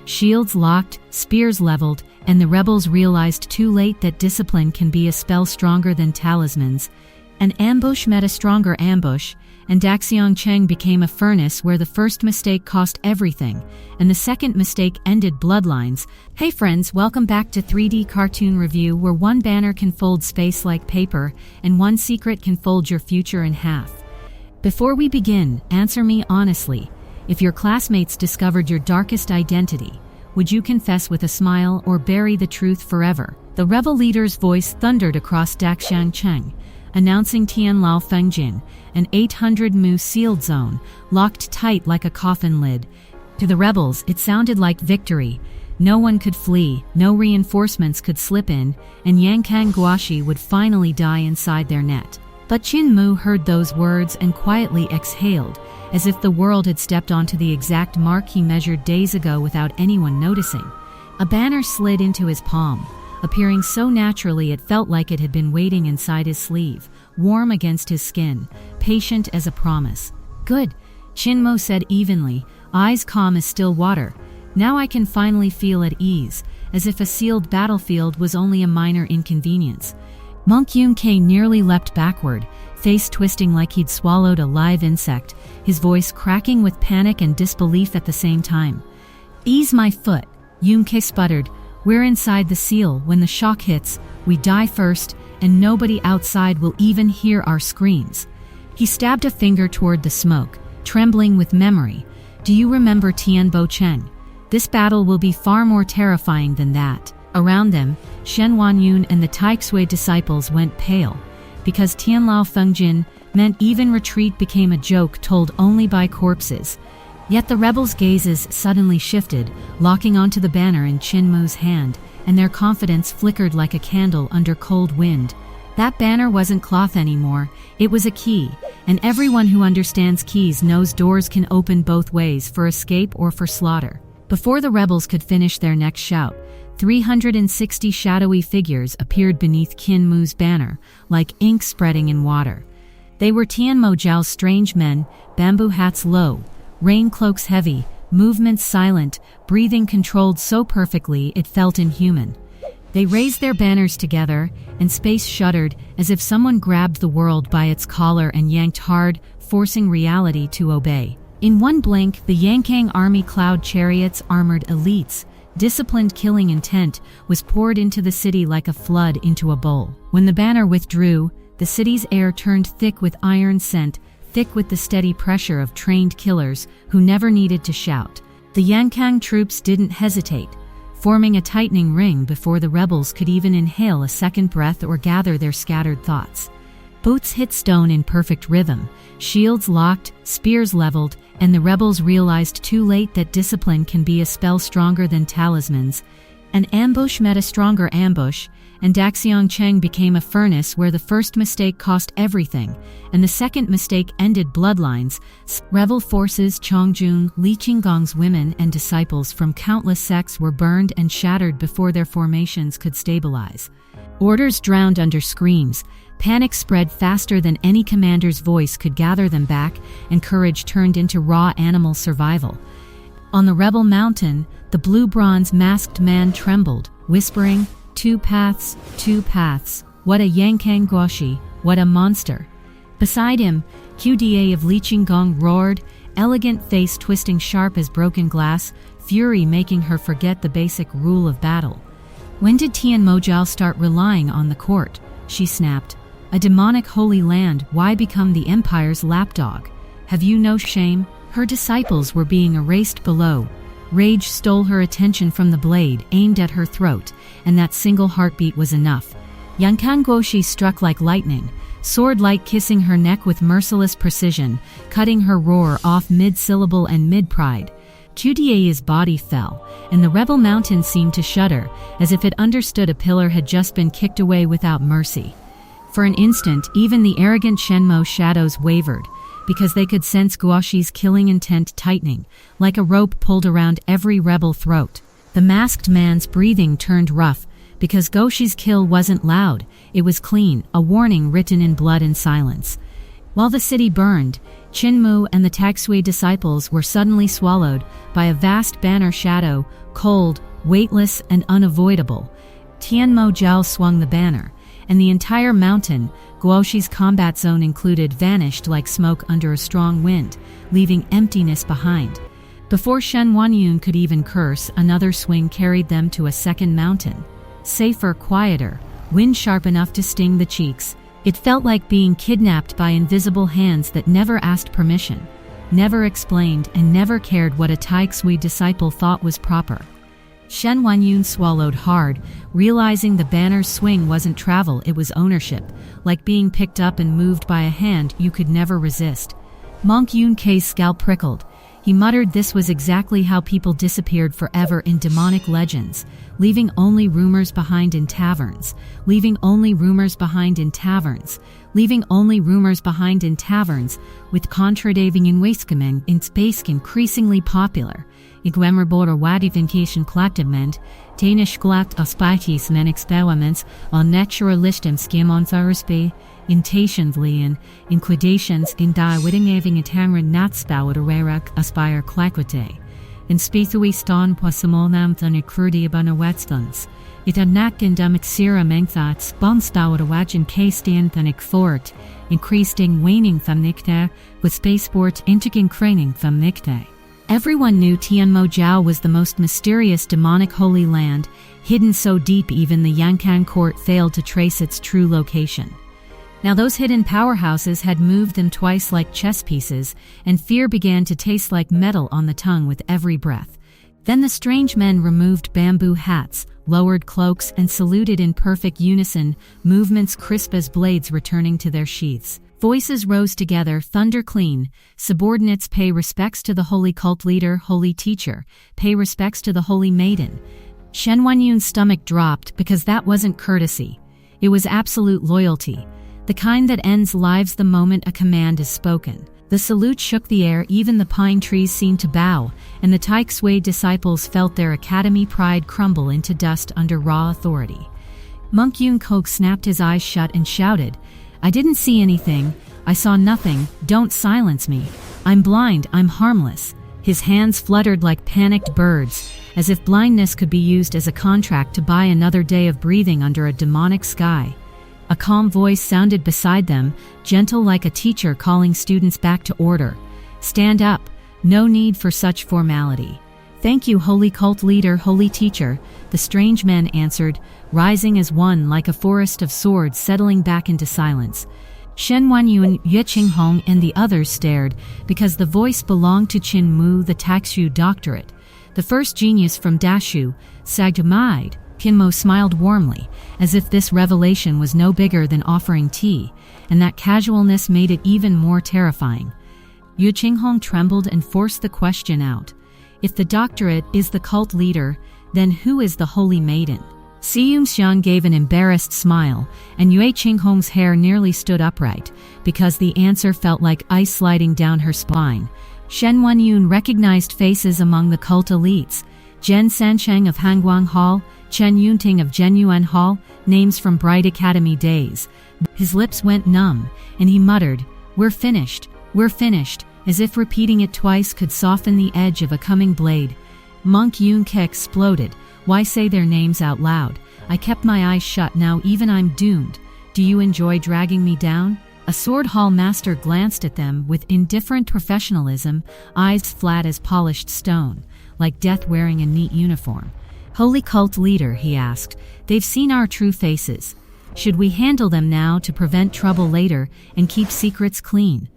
shields locked, spears leveled, and the rebels realized too late that discipline can be a spell stronger than talismans. An ambush met a stronger ambush, and Daxiang Cheng became a furnace where the first mistake cost everything, and the second mistake ended bloodlines. Hey friends, welcome back to 3D Cartoon Review, where one banner can fold space like paper, and one secret can fold your future in half. Before we begin, answer me honestly. If your classmates discovered your darkest identity, would you confess with a smile or bury the truth forever? The rebel leader's voice thundered across Daxiang Cheng, announcing Tianlao Fengjin, an 800 mu sealed zone, locked tight like a coffin lid. To the rebels, it sounded like victory. No one could flee, no reinforcements could slip in, and Yankang Guoshi would finally die inside their net. But Qin Mu heard those words and quietly exhaled, as if the world had stepped onto the exact mark he measured days ago without anyone noticing. A banner slid into his palm, appearing so naturally it felt like it had been waiting inside his sleeve, warm against his skin, patient as a promise. Good, Qin Mu said evenly, eyes calm as still water. Now I can finally feel at ease, as if a sealed battlefield was only a minor inconvenience. Monk Yankang nearly leapt backward, face twisting like he'd swallowed a live insect, his voice cracking with panic and disbelief at the same time. Ease my foot, Yankang sputtered. We're inside the seal. When the shock hits, we die first, and nobody outside will even hear our screams. He stabbed a finger toward the smoke, trembling with memory. Do you remember Tianbo Cheng? This battle will be far more terrifying than that. Around them, Shen Wanyun and the Taixue disciples went pale, because Tianlao Fengjin meant even retreat became a joke told only by corpses. Yet the rebels' gazes suddenly shifted, locking onto the banner in Qin Mu's hand, and their confidence flickered like a candle under cold wind. That banner wasn't cloth anymore, it was a key, and everyone who understands keys knows doors can open both ways, for escape or for slaughter. Before the rebels could finish their next shout, 360 shadowy figures appeared beneath Qin Mu's banner, like ink spreading in water. They were Tianmo Jiao's strange men, bamboo hats low, rain cloaks heavy, movements silent, breathing controlled so perfectly it felt inhuman. They raised their banners together, and space shuddered as if someone grabbed the world by its collar and yanked hard, forcing reality to obey. In one blink, the Yankang army cloud chariots, armored elites, disciplined killing intent, was poured into the city like a flood into a bowl. When the banner withdrew, the city's air turned thick with iron scent, thick with the steady pressure of trained killers who never needed to shout. The Yankang troops didn't hesitate, forming a tightening ring before the rebels could even inhale a second breath or gather their scattered thoughts. Boots hit stone in perfect rhythm, shields locked, spears leveled, and the rebels realized too late that discipline can be a spell stronger than talismans. An ambush met a stronger ambush, and Daxiang Cheng became a furnace where the first mistake cost everything, and the second mistake ended bloodlines. Rebel forces, Chongjun, Liqing women and disciples from countless sects were burned and shattered before their formations could stabilize. Orders drowned under screams, panic spread faster than any commander's voice could gather them back, and courage turned into raw animal survival. On the rebel mountain, the blue bronze masked man trembled, whispering, two paths, what a Yankang Guoshi, what a monster. Beside him, Dieyi of Liqing roared, elegant face twisting sharp as broken glass, fury making her forget the basic rule of battle. When did Tianmo Jiao start relying on the court? She snapped. A demonic holy land, why become the empire's lapdog? Have you no shame? Her disciples were being erased below. Rage stole her attention from the blade aimed at her throat, and that single heartbeat was enough. Yankang Guoshi struck like lightning, sword-like kissing her neck with merciless precision, cutting her roar off mid-syllable and mid-pride. Dieyi's body fell, and the rebel mountain seemed to shudder, as if it understood a pillar had just been kicked away without mercy. For an instant, even the arrogant Shenmo shadows wavered, because they could sense Guoshi's killing intent tightening, like a rope pulled around every rebel throat. The masked man's breathing turned rough, because Guoshi's kill wasn't loud, it was clean, a warning written in blood and silence. While the city burned, Qin Mu and the Taixui disciples were suddenly swallowed by a vast banner shadow, cold, weightless, and unavoidable. Tianmo Jiao swung the banner, and the entire mountain, Guoshi's combat zone included, vanished like smoke under a strong wind, leaving emptiness behind. Before Shen Wanyun could even curse, another swing carried them to a second mountain. Safer, quieter, wind sharp enough to sting the cheeks. It felt like being kidnapped by invisible hands that never asked permission, never explained, and never cared what a Taixui disciple thought was proper. Shen Wanyun swallowed hard, realizing the banner's swing wasn't travel, it was ownership, like being picked up and moved by a hand you could never resist. Monk Yun Kei's scalp prickled. He muttered this was exactly how people disappeared forever in demonic legends, leaving only rumors behind in taverns, leaving only rumors behind in taverns, leaving only rumors behind in taverns, with contradaving in Waiskameng in space increasingly popular. Igwemmerbora wadification klaktement, Danish glakt auspices men experiments on naturalistem skimonsarsby, intationslian, inquidations in die wittingaving etangren natsbaudererak aspire klakwate. In spethui ston posimolnam than ecrudiabana wetstons. It anakindam exira mengthats bonstauderwagen k-stan than fort, increasing waning from nikte, with spaceport intiging craning from nikte. Everyone knew Tianmo Jiao was the most mysterious demonic holy land, hidden so deep even the Yankang court failed to trace its true location. Now those hidden powerhouses had moved them twice like chess pieces, and fear began to taste like metal on the tongue with every breath. Then the strange men removed bamboo hats, lowered cloaks, and saluted in perfect unison, movements crisp as blades returning to their sheaths. Voices rose together, thunder clean. Subordinates pay respects to the holy cult leader, holy teacher, pay respects to the holy maiden. Shen Wanyun's stomach dropped because that wasn't courtesy. It was absolute loyalty, the kind that ends lives the moment a command is spoken. The salute shook the air, even the pine trees seemed to bow, and the Taixui disciples felt their academy pride crumble into dust under raw authority. Monk Yun Kok snapped his eyes shut and shouted, "I didn't see anything, I saw nothing, don't silence me. I'm blind, I'm harmless." His hands fluttered like panicked birds, as if blindness could be used as a contract to buy another day of breathing under a demonic sky. A calm voice sounded beside them, gentle like a teacher calling students back to order. "Stand up, no need for such formality." "Thank you, holy cult leader, holy teacher," the strange men answered, rising as one like a forest of swords settling back into silence. Shen Wanyun, Ye Qinghong, and the others stared, because the voice belonged to Qin Mu, the Taixu doctorate, the first genius from Dashu, Sagdamide. Qin Mu smiled warmly, as if this revelation was no bigger than offering tea, and that casualness made it even more terrifying. Yu Qinghong trembled and forced the question out. If the doctorate is the cult leader, then who is the holy maiden? Siyum Xiang gave an embarrassed smile, and Yue Qinghong's hair nearly stood upright, because the answer felt like ice sliding down her spine. Shen Wanyun recognized faces among the cult elites. Zhen Sancheng of Hangguang Hall, Chen Yunting of Zhenyuan Hall, names from bright academy days. His lips went numb, and he muttered, we're finished, as if repeating it twice could soften the edge of a coming blade. Monk Yun Ke exploded. Why say their names out loud? I kept my eyes shut, now even I'm doomed. Do you enjoy dragging me down? A sword hall master glanced at them with indifferent professionalism, eyes flat as polished stone, like death wearing a neat uniform. Holy cult leader, he asked, they've seen our true faces. Should we handle them now to prevent trouble later and keep secrets clean?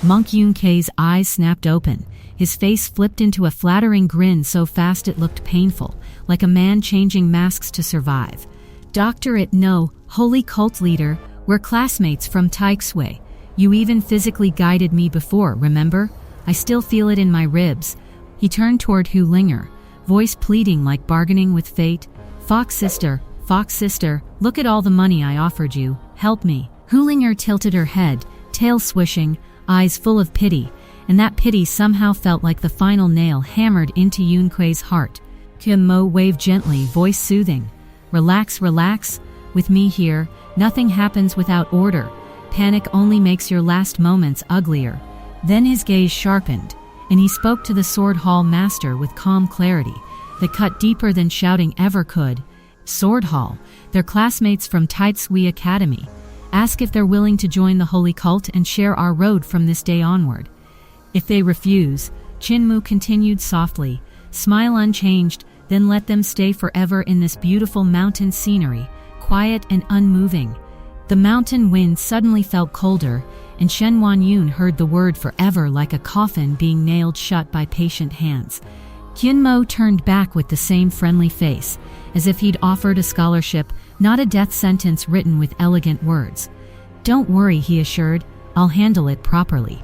Monk Yun Ke's eyes snapped open. His face flipped into a flattering grin so fast it looked painful, like a man changing masks to survive. Doctorate, no, holy cult leader, we're classmates from Taixui. You even physically guided me before, remember? I still feel it in my ribs. He turned toward Hu Linger, voice pleading like bargaining with fate. Fox sister, look at all the money I offered you, help me. Hu Linger tilted her head, tail swishing, eyes full of pity, and that pity somehow felt like the final nail hammered into Yun Kui's heart. Qin Mu waved gently, voice soothing. Relax, with me here, nothing happens without order. Panic only makes your last moments uglier. Then his gaze sharpened, and he spoke to the Sword Hall master with calm clarity that cut deeper than shouting ever could. Sword Hall, they're classmates from Taitsui Academy. Ask if they're willing to join the holy cult and share our road from this day onward. If they refuse, Qin Mu continued softly, smile unchanged, then let them stay forever in this beautiful mountain scenery, quiet and unmoving. The mountain wind suddenly felt colder, and Shen Wanyun heard the word forever like a coffin being nailed shut by patient hands. Qin Mu turned back with the same friendly face, as if he'd offered a scholarship, not a death sentence written with elegant words. Don't worry, he assured, I'll handle it properly.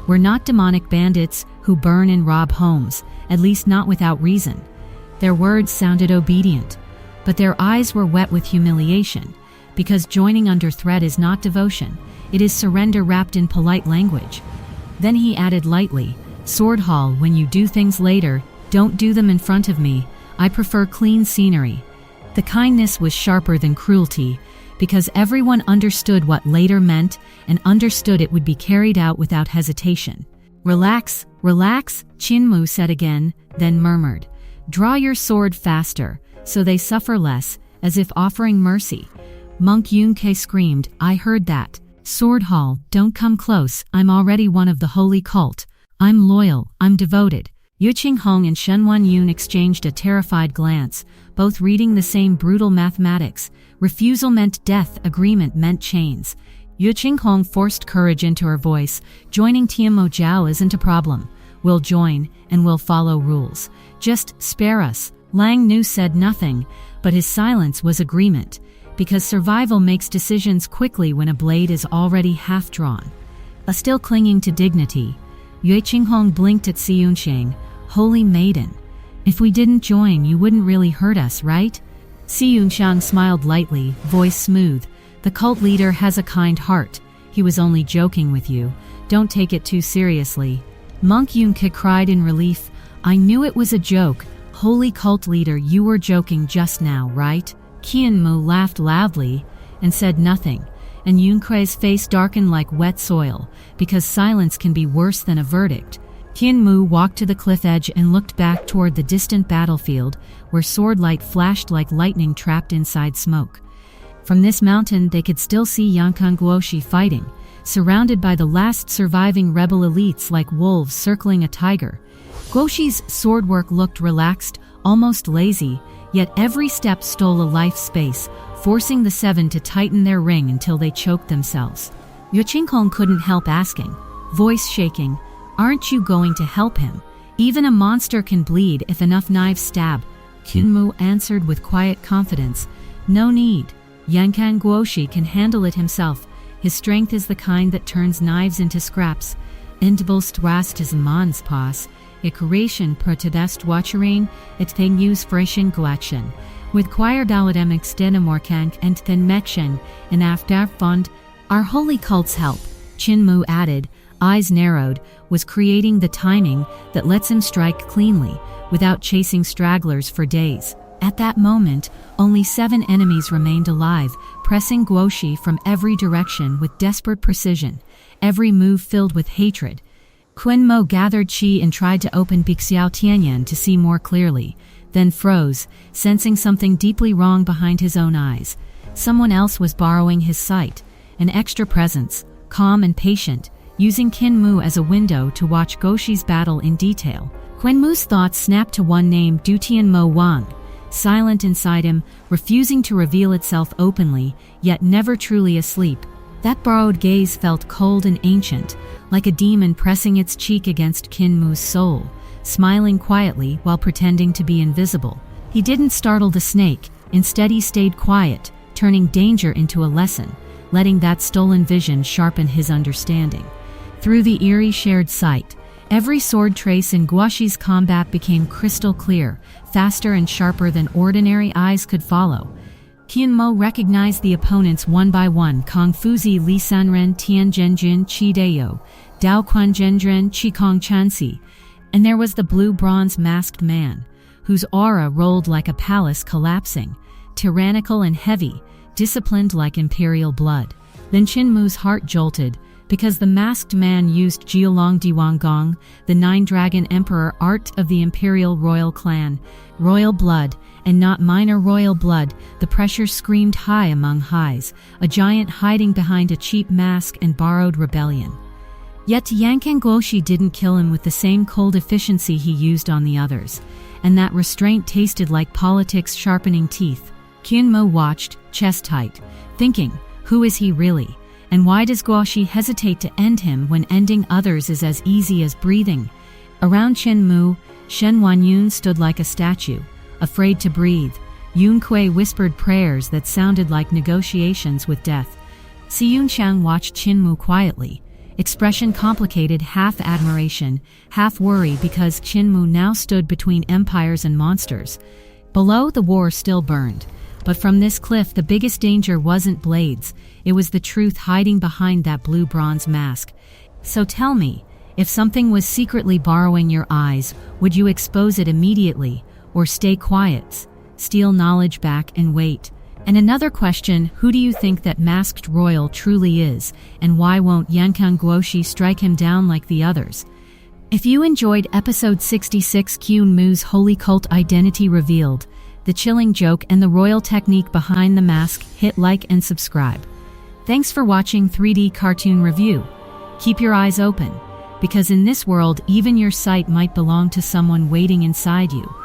We're not demonic bandits who burn and rob homes, at least not without reason. Their words sounded obedient, but their eyes were wet with humiliation, because joining under threat is not devotion, it is surrender wrapped in polite language. Then he added lightly, Sword Hall, when you do things later, don't do them in front of me. I prefer clean scenery. The kindness was sharper than cruelty, because everyone understood what later meant and understood it would be carried out without hesitation. Relax, relax, Qin Mu said again, then murmured, draw your sword faster, so they suffer less, as if offering mercy. Monk Yunke screamed, I heard that. Sword Hall, don't come close, I'm already one of the holy cult. I'm loyal, I'm devoted. Yu Qinghong and Shen Wanyun exchanged a terrified glance, both reading the same brutal mathematics. Refusal meant death, agreement meant chains. Yu Qinghong forced courage into her voice, joining Tianmo Jiao isn't a problem. We'll join, and we'll follow rules. Just spare us. Lang Nu said nothing, but his silence was agreement, because survival makes decisions quickly when a blade is already half drawn. Still clinging to dignity, Yue Qinghong blinked at Si Yunxiang, holy maiden. If we didn't join, you wouldn't really hurt us, right? Si Yunxiang smiled lightly, voice smooth. The cult leader has a kind heart. He was only joking with you. Don't take it too seriously. Monk Yunke cried in relief. I knew it was a joke. Holy cult leader, you were joking just now, right? Qin Mu laughed loudly and said nothing, and Yunke's face darkened like wet soil, because silence can be worse than a verdict. Qin Mu walked to the cliff edge and looked back toward the distant battlefield, where sword light flashed like lightning trapped inside smoke. From this mountain they could still see Yankang Guoshi fighting, surrounded by the last surviving rebel elites like wolves circling a tiger. Guoshi's swordwork looked relaxed, almost lazy, yet every step stole a life space, forcing the seven to tighten their ring until they choked themselves. Yu Qinghong couldn't help asking, voice shaking, aren't you going to help him? Even a monster can bleed if enough knives stab. Qin Mu answered with quiet confidence, no need. Yankang Guoshi can handle it himself. His strength is the kind that turns knives into scraps. Indbelst rast is mans pas, ikuration protedest watchering, it thing use freshen guachen. With choir daladem extenemorkank and then mechen, and after fond, our holy cult's help, Qin Mu added, eyes narrowed, was creating the timing that lets him strike cleanly, without chasing stragglers for days. At that moment, only 7 enemies remained alive, pressing Guoshi from every direction with desperate precision, every move filled with hatred. Qin Mu gathered qi and tried to open Bixiao Tianyan to see more clearly, then froze, sensing something deeply wrong behind his own eyes. Someone else was borrowing his sight, an extra presence, calm and patient, using Qin Mu as a window to watch Guoshi's battle in detail. Qin Mu's thoughts snapped to one name, Tianmo Wang, silent inside him, refusing to reveal itself openly, yet never truly asleep. That borrowed gaze felt cold and ancient, like a demon pressing its cheek against Qin Mu's soul, smiling quietly while pretending to be invisible. He didn't startle the snake, instead he stayed quiet, turning danger into a lesson, letting that stolen vision sharpen his understanding. Through the eerie shared sight, every sword trace in Guoshi's combat became crystal clear, faster and sharper than ordinary eyes could follow. Qin Mu recognized the opponents one by one: Kong Fuzi Li Sanren Tian Zhenjun Qi Deyo, Dao Quan Zhendren Qi Kong Chanxi, and there was the blue-bronze masked man, whose aura rolled like a palace collapsing, tyrannical and heavy, disciplined like imperial blood. Then Qin Mu's heart jolted, because the masked man used Jiolong Diwanggong, the Nine-Dragon Emperor art of the Imperial Royal Clan, royal blood, and not minor royal blood. The pressure screamed high among highs, a giant hiding behind a cheap mask and borrowed rebellion. Yet Yankang Guoshi didn't kill him with the same cold efficiency he used on the others, and that restraint tasted like politics sharpening teeth. Qin Mu watched, chest tight, thinking, who is he really? And why does Guoshi hesitate to end him when ending others is as easy as breathing? Around Qin Mu, Shen Wanyun stood like a statue, afraid to breathe. Yun Kui whispered prayers that sounded like negotiations with death. Si Yunqiang watched Qin Mu quietly, expression complicated, half admiration, half worry, because Qin Mu now stood between empires and monsters. Below, the war still burned. But from this cliff, the biggest danger wasn't blades, it was the truth hiding behind that blue bronze mask. So tell me, if something was secretly borrowing your eyes, would you expose it immediately, or stay quiet, steal knowledge back and wait? And another question, who do you think that masked royal truly is, and why won't Yankang Guoshi strike him down like the others? If you enjoyed episode 66, Qin Mu's holy cult identity revealed, the chilling joke and the royal technique behind the mask, hit like and subscribe. Thanks for watching 3D Cartoon Review. Keep your eyes open, because in this world even your sight might belong to someone waiting inside you.